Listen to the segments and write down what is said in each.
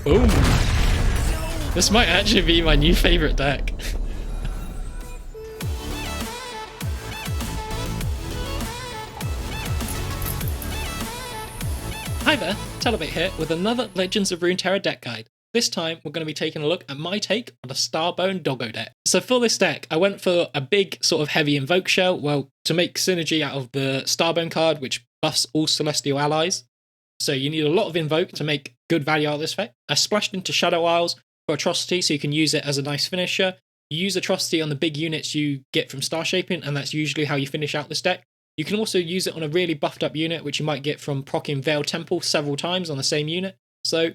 Boom. This might actually be my new favorite deck. Hi there, Telebait here with another Legends of Runeterra deck guide. This time we're going to be taking a look at my take on a Starbone doggo deck. So for this deck, I went for a big sort of heavy invoke shell, well, to make synergy out of the Starbone card, which buffs all celestial allies. So you need a lot of invoke to make good value out of this effect. I splashed into Shadow Isles for Atrocity, so you can use it as a nice finisher. You use Atrocity on the big units you get from Star Shaping, and that's usually how you finish out this deck. You can also use it on a really buffed up unit, which you might get from proccing Veiled Temple several times on the same unit. So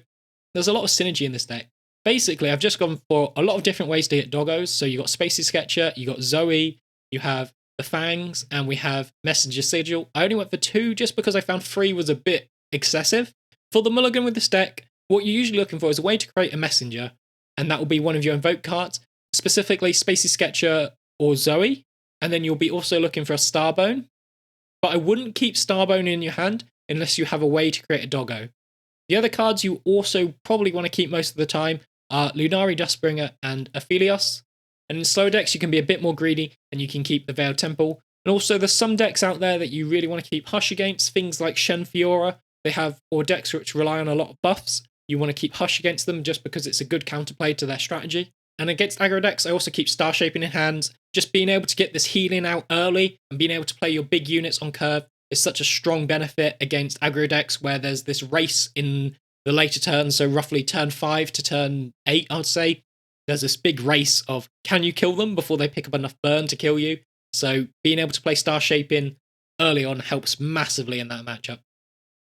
there's a lot of synergy in this deck. Basically, I've just gone for a lot of different ways to hit doggos. So you got Spacey Sketcher, you got Zoe, you have the Fangs, and we have Messenger Sigil. I only went for 2 just because I found 3 was a bit excessive. For the Mulligan with this deck, what you're usually looking for is a way to create a Messenger, and that will be one of your invoke cards, specifically Spacey Sketcher or Zoe, and then you'll be also looking for a Starbone. But I wouldn't keep Starbone in your hand unless you have a way to create a doggo. The other cards you also probably want to keep most of the time are Lunari Dustbringer and Aphelios. And in slow decks you can be a bit more greedy and you can keep the Veiled Temple. And also there's some decks out there that you really want to keep Hush against, things like Shen Fiora. They have, or decks which rely on a lot of buffs. You want to keep Hush against them just because it's a good counterplay to their strategy. And against aggro decks, I also keep Star Shaping in hands. Just being able to get this healing out early and being able to play your big units on curve is such a strong benefit against aggro decks where there's this race in the later turns, so roughly turn 5 to turn 8, I would say. There's this big race of can you kill them before they pick up enough burn to kill you. So being able to play Star Shaping early on helps massively in that matchup.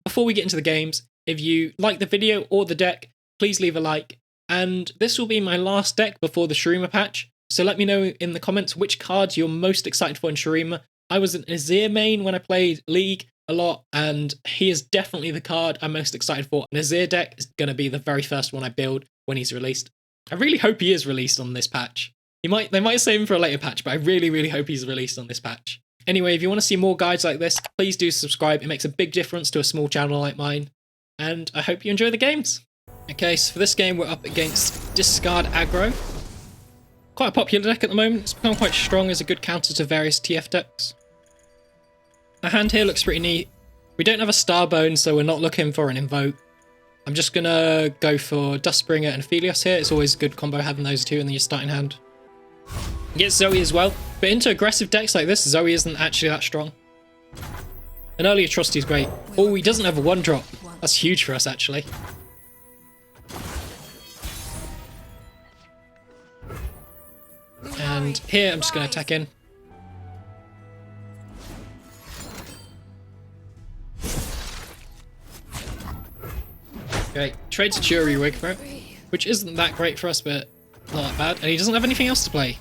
Before we get into the games, if you like the video or the deck, please leave a like. And this will be my last deck before the Shurima patch, so let me know in the comments which cards you're most excited for in Shurima. I was an Azir main when I played League a lot, and he is definitely the card I'm most excited for. An Azir deck is going to be the very first one I build when he's released. I really hope he is released on this patch. They might save him for a later patch, but I really hope he's released on this patch. Anyway, if you want to see more guides like this, please do subscribe. It makes a big difference to a small channel like mine, and I hope you enjoy the games. Okay, so for this game, we're up against Discard Aggro. Quite a popular deck at the moment. It's become quite strong as a good counter to various TF decks. Our hand here looks pretty neat. We don't have a Starbone, so we're not looking for an Invoke. I'm just going to go for Dustbringer and Aphelios here. It's always a good combo having those two in your starting hand. You get Zoe as well, but into aggressive decks like this, Zoe isn't actually that strong. An early Atrocity is great. Oh, he doesn't have a 1-drop. That's huge for us, actually. And here I'm just going to attack in. Okay, trade to Churi Wig for it, which isn't that great for us, but not that bad. And he doesn't have anything else to play.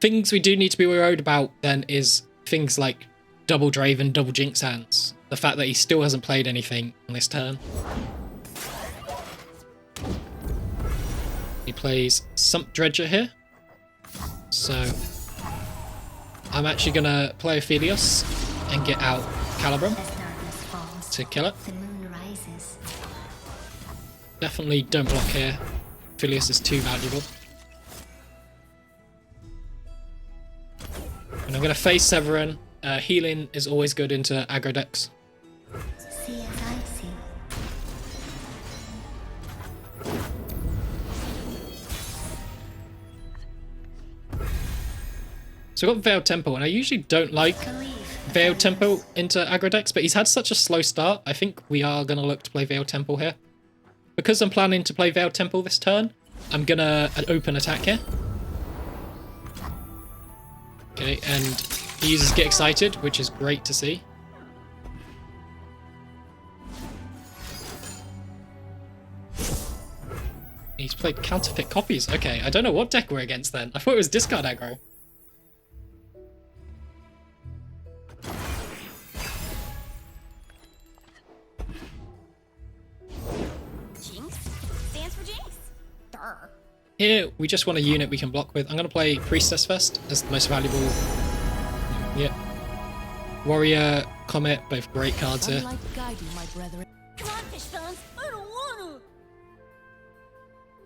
Things we do need to be worried about then is things like double Draven, double Jinx hands. The fact that he still hasn't played anything on this turn. He plays Sump Dredger here. So I'm actually going to play Aphelios and get out Calibrum to kill it. Definitely don't block here. Aphelios is too valuable. And I'm going to face Severin. Healing is always good into aggro decks. So I've got Veiled Temple, and I usually don't like Veiled Temple into aggro decks, but he's had such a slow start, I think we are going to look to play Veiled Temple here. Because I'm planning to play Veiled Temple this turn, I'm going to open attack here. Okay, and he uses Get Excited, which is great to see. He's played Counterfeit Copies. Okay, I don't know what deck we're against then. I thought it was Discard Aggro. Here, we just want a unit we can block with. I'm going to play Priestess first as the most valuable. Yeah. Warrior, Comet, both great cards here. Come on, fish bones. I don't want to.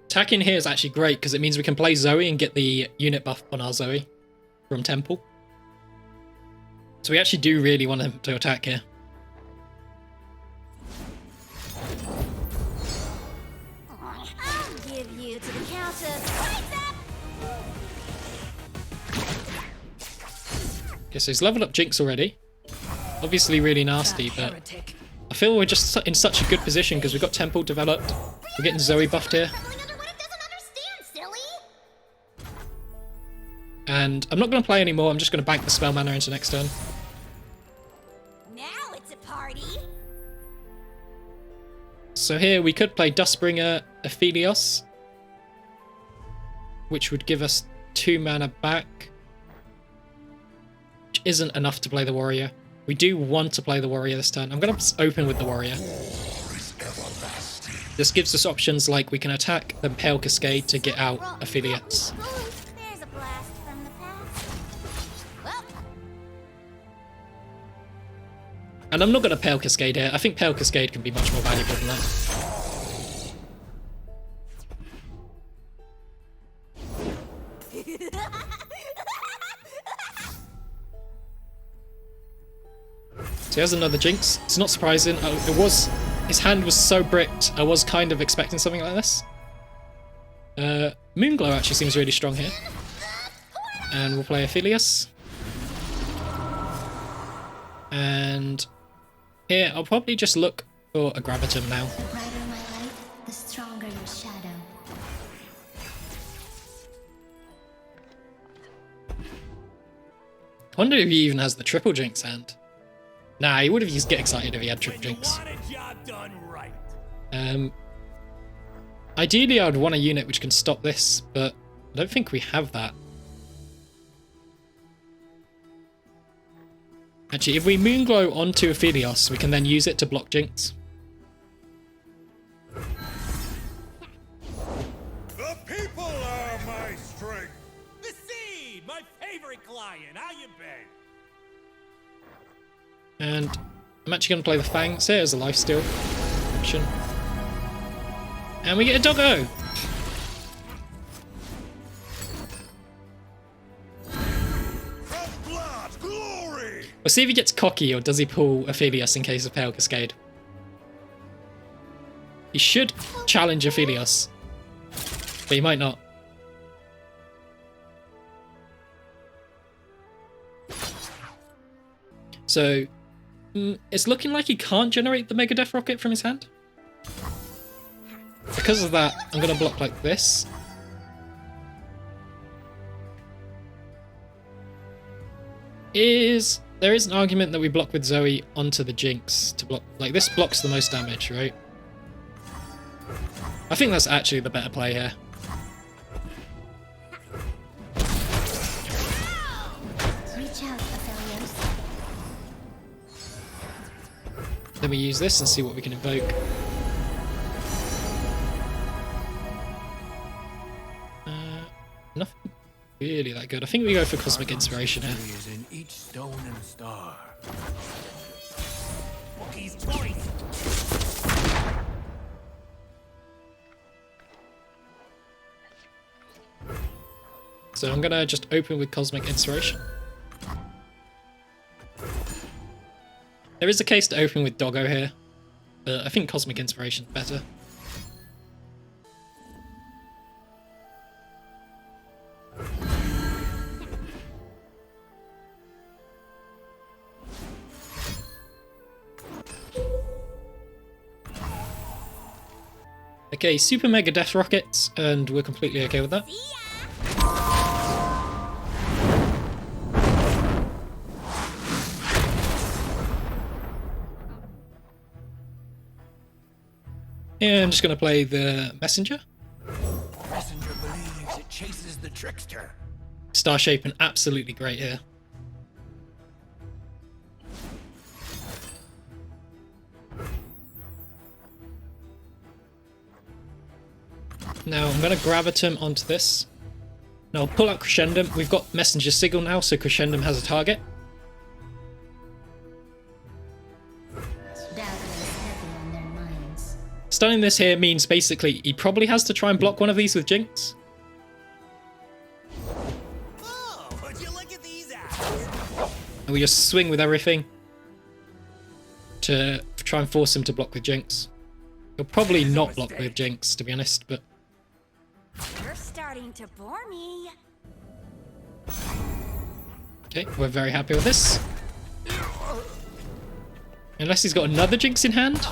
Attacking here is actually great because it means we can play Zoe and get the unit buff on our Zoe from Temple. So we actually do really want him to attack here. I'll give you to the Countess. Lights up! Okay, so he's leveled up Jinx already. Obviously really nasty, but I feel we're just in such a good position because we've got Temple developed. We're getting Zoe buffed here. And I'm not going to play anymore, I'm just going to bank the spell mana into next turn. Now it's a party. So here we could play Dustbringer Aphelios, which would give us 2 mana back, which isn't enough to play the warrior. We do want to play the warrior this turn. I'm going to open with the warrior. This gives us options like we can attack the Pale Cascade to get out Aphelios. There's a blast from the past. Well, And I'm not going to Pale Cascade here. I think Pale Cascade can be much more valuable than that. So he has another Jinx. It's not surprising. His hand was so bricked, I was kind of expecting something like this. Moonglow actually seems really strong here. And we'll play Aphelios. And here, I'll probably just look for a Gravitum now. The brighter my light, the stronger your shadow. I wonder if he even has the triple Jinx hand. Nah, he would have just get excited if he had triple Jinx. Ideally, I would want a unit which can stop this, but I don't think we have that. Actually, if we Moonglow onto Aphelios, we can then use it to block Jinx. The people are my strength. The Seed, my favorite client. How you been? And I'm actually going to play the Fangs here as a lifesteal option. And we get a Doggo! From blood, glory. We'll see if he gets cocky or does he pull Aphelios in case of Pale Cascade. He should challenge Aphelios, but he might not. So, it's looking like he can't generate the Mega Death Rocket from his hand. Because of that, I'm going to block like this. There is an argument that we block with Zoe onto the Jinx to block, like this blocks the most damage, right? I think that's actually the better play here. Reach out, Aphelios. Then we use this and see what we can invoke. Nothing really that good. I think we go for Cosmic Inspiration here. Is in each stone and star. Wookiee's choice. So I'm gonna just open with Cosmic Inspiration. There is a case to open with Doggo here, but I think Cosmic Inspiration is better. Okay, Super Mega Death Rockets, and we're completely okay with that. Yeah, I'm just going to play the Messenger. Messenger believes it chases the trickster. Star Shaping, absolutely great here. Now I'm going to Gravitum onto this. Now I'll pull out Crescendum. We've got Messenger Sigil now, so Crescendum has a target. Doubt weighs heavy on their minds. Stunning this here means basically he probably has to try and block one of these with Jinx. Oh, would you look at these apples? And we just swing with everything to try and force him to block with Jinx. He'll probably not block with Jinx, to be honest, but... You're starting to bore me. Okay, we're very happy with this. Unless he's got another Jinx in hand.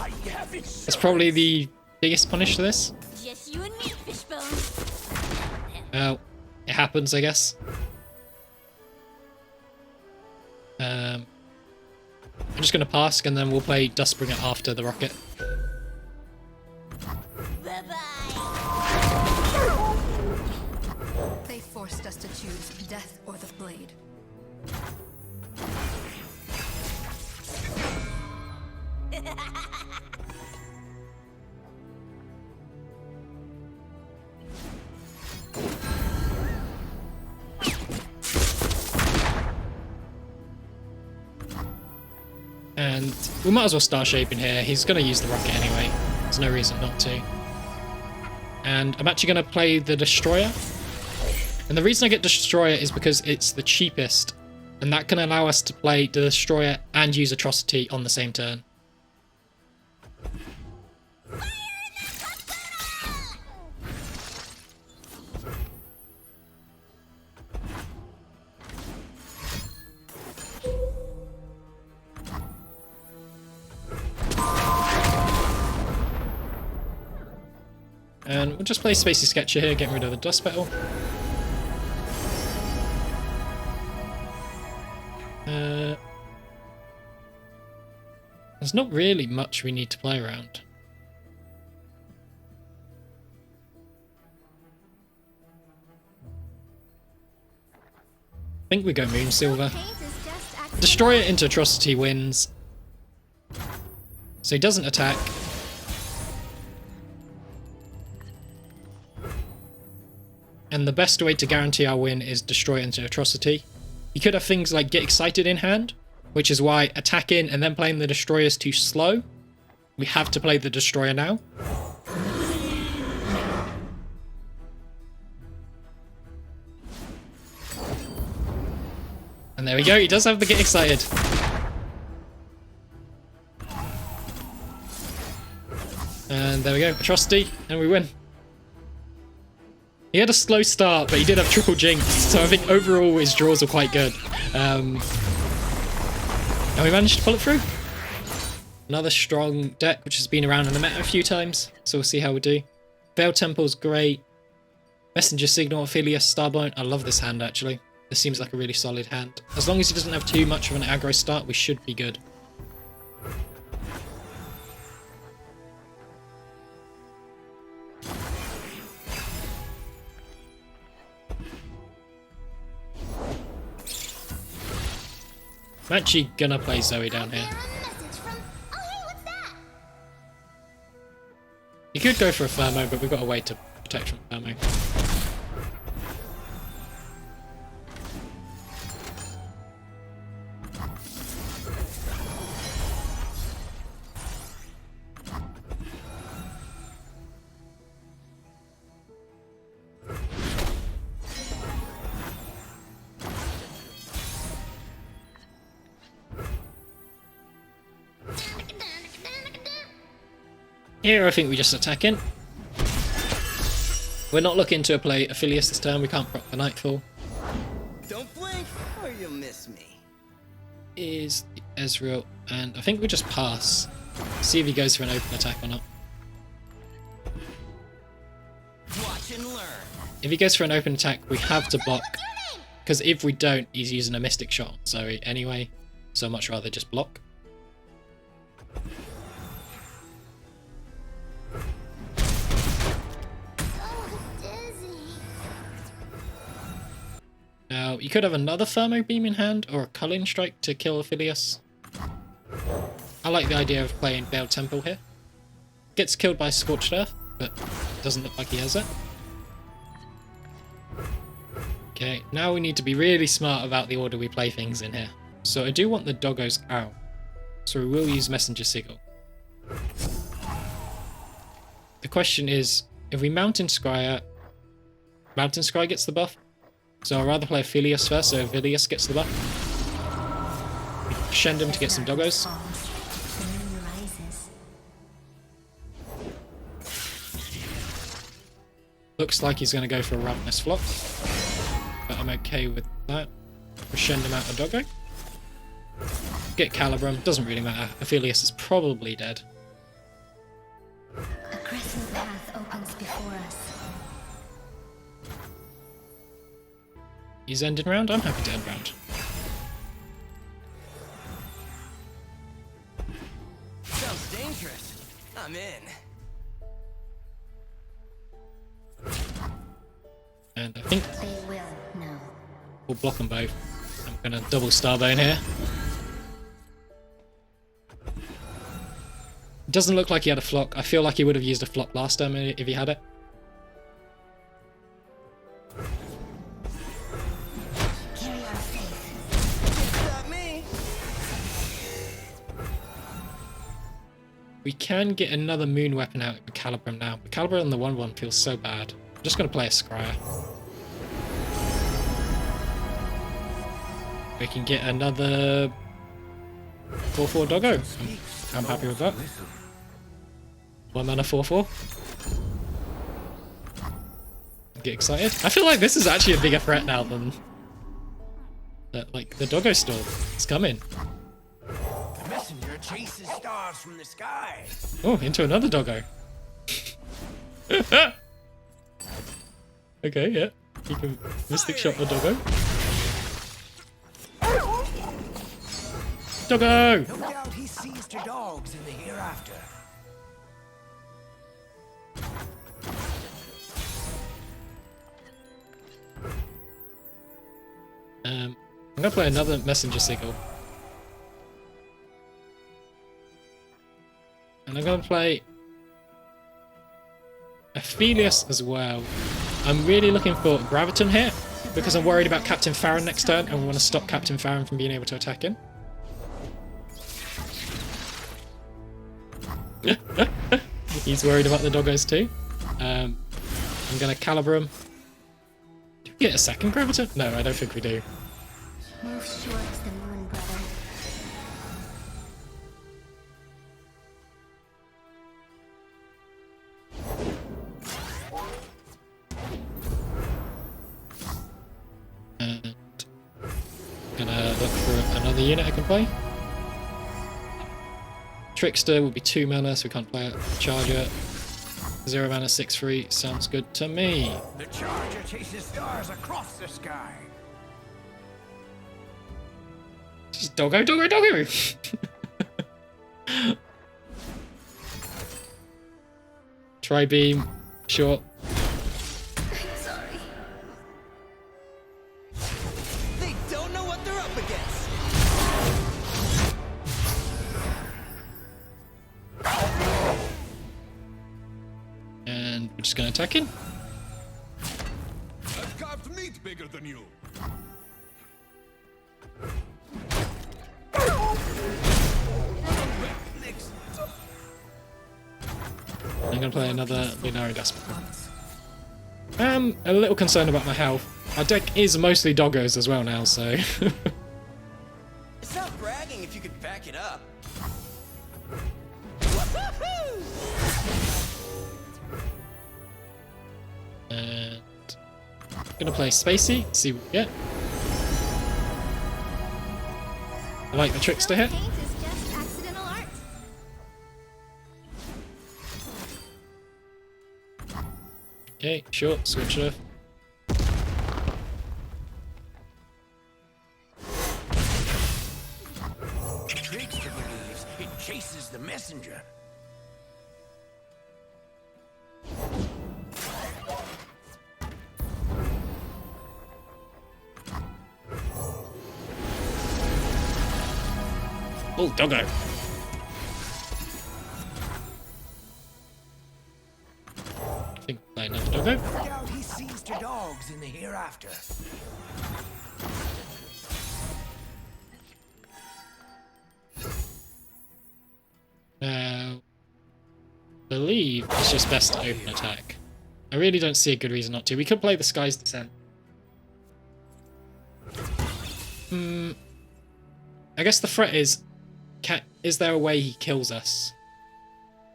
That's probably the biggest punish to this. Just you and me, Fishbone. Well, it happens, I guess. I'm just going to pass, and then we'll play Dustbringer after the rocket. Bye-bye. They forced us to choose death or the blade. And we might as well Star Shape in here. He's going to use the rocket anyway. There's no reason not to. And I'm actually going to play the Destroyer. And the reason I get Destroyer is because it's the cheapest. And that can allow us to play the Destroyer and use Atrocity on the same turn. And we'll just play Spacey Sketcher here, getting rid of the Dust Petal. There's not really much we need to play around. I think we go Moonsilver. Destroyer into Atrocity wins. So he doesn't attack. And the best way to guarantee our win is Destroy into Atrocity. You could have things like Get Excited in hand, which is why attacking and then playing the Destroyer is too slow. We have to play the Destroyer now. And there we go, he does have the Get Excited. And there we go, Atrocity, and we win. He had a slow start, but he did have triple Jinx, so I think overall his draws were quite good. And we managed to pull it through. Another strong deck, which has been around in the meta a few times, so we'll see how we do. Veil Temple's great. Messenger Signal, Aphelios, Starbone. I love this hand, actually. This seems like a really solid hand. As long as he doesn't have too much of an aggro start, we should be good. I'm actually gonna play Zoe down here. You could go for a Thermo, but we've got to wait to protect from Thermo. Here I think we just attack in. We're not looking to play Aphelios this turn, we can't proc the Nightfall. Don't blink or you'll miss me. Is the Ezreal, and I think we just pass. See if he goes for an open attack or not. Watch and learn. If he goes for an open attack, we have to block. Because if we don't, he's using a Mystic Shot on Zoe anyway. So I'd much rather just block. Now, you could have another Thermo Beam in hand, or a Culling Strike to kill Aphelios. I like the idea of playing Veil Temple here. Gets killed by Scorched Earth, but it doesn't look like he has it. Okay, now we need to be really smart about the order we play things in here. So I do want the Doggos out, so we will use Messenger Signal. question is, if we Mountain Scryer, Mountain Scry gets the buff. So I'd rather play Aphelios first, so Aphelios gets the buff. Shend him to get some doggos. The moon rises. Looks like he's going to go for a Ravenous Flock, but I'm okay with that. We'll Shend him out a doggo. Get Calibrum, doesn't really matter. Aphelios is probably dead. A crescent path opens before us. He's ending round? I'm happy to end round. Sounds dangerous. I'm in. And I think They will know. we'll block them both. I'm going to double Starbone here. Doesn't look like he had a flock. I feel like he would have used a flock last time if he had it. Carry our faith. Not me. We can get another moon weapon out with Calibrum now. But Calibrum on the 1-1 feels so bad. I'm just going to play a Scryer. We can get another 4/4 doggo. I'm happy with that. 1 mana 4/4. Get excited. I feel like this is actually a bigger threat now than like the doggo storm. It's coming. The messenger chases stars from the sky. Oh, into another doggo. Okay, yeah. You can Mystic Shot the doggo. Doggo! No doubt he seized your dogs in the hereafter. I'm gonna play another Messenger Signal. And I'm gonna play Aphelios as well. I'm really looking for Graviton here, because I'm worried about Captain Farron next turn, and we want to stop Captain Farron from being able to attack him. He's worried about the doggos too. I'm gonna Calibrum. Do we get a second Graviton? No, I don't think we do. Move towards the moon, brother. And gonna look for another unit I can play. Trickster will be 2 mana, so we can't play it. Charger, 0 mana, 6/3. Sounds good to me. The charger chases stars across the sky. Just doggo, doggo, doggo! Tri-beam, short. Sorry. They don't know what they're up against. And we're just gonna attack him. I've carved meat bigger than you. I'm gonna play another Lunari Dustman. I'm a little concerned about my health. Our deck is mostly doggos as well now, so... It's not bragging if you could back it up. And gonna play Spacey, see what we get. I like the Trickster hit. Paint is just accidental art. Okay, short, switch off. Trickster believes it chases the messenger. Oh, doggo. I think play another doggo. No doubt he seized your dogs in the hereafter. Now, believe it's just best to open attack. I really don't see a good reason not to. We could play the Sky's Descent. I guess the threat is there a way he kills us?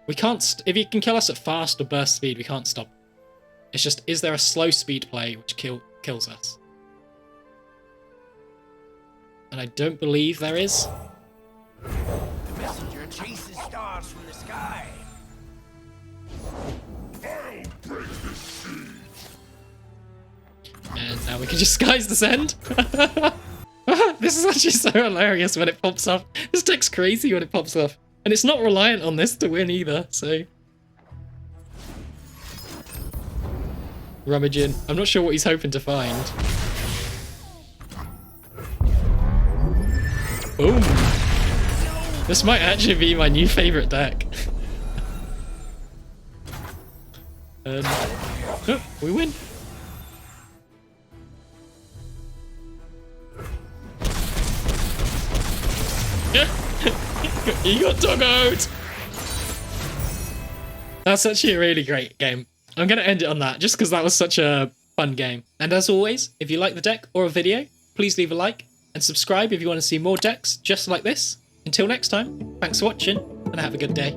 We can't... if he can kill us at fast or burst speed, we can't stop. It's just, is there a slow speed play which kills us? And I don't believe there is. The messenger chases stars from the sky. And now we can just Sky's Descent. This is actually so hilarious when it pops up. This deck's crazy when it pops up. And it's not reliant on this to win either, so... rummaging. I'm not sure what he's hoping to find. Boom! This might actually be my new favourite deck. And... oh, we win! You got doggoed! That's actually a really great game. I'm going to end it on that, just because that was such a fun game. And as always, if you like the deck or a video, please leave a like and subscribe if you want to see more decks just like this. Until next time, thanks for watching, and have a good day.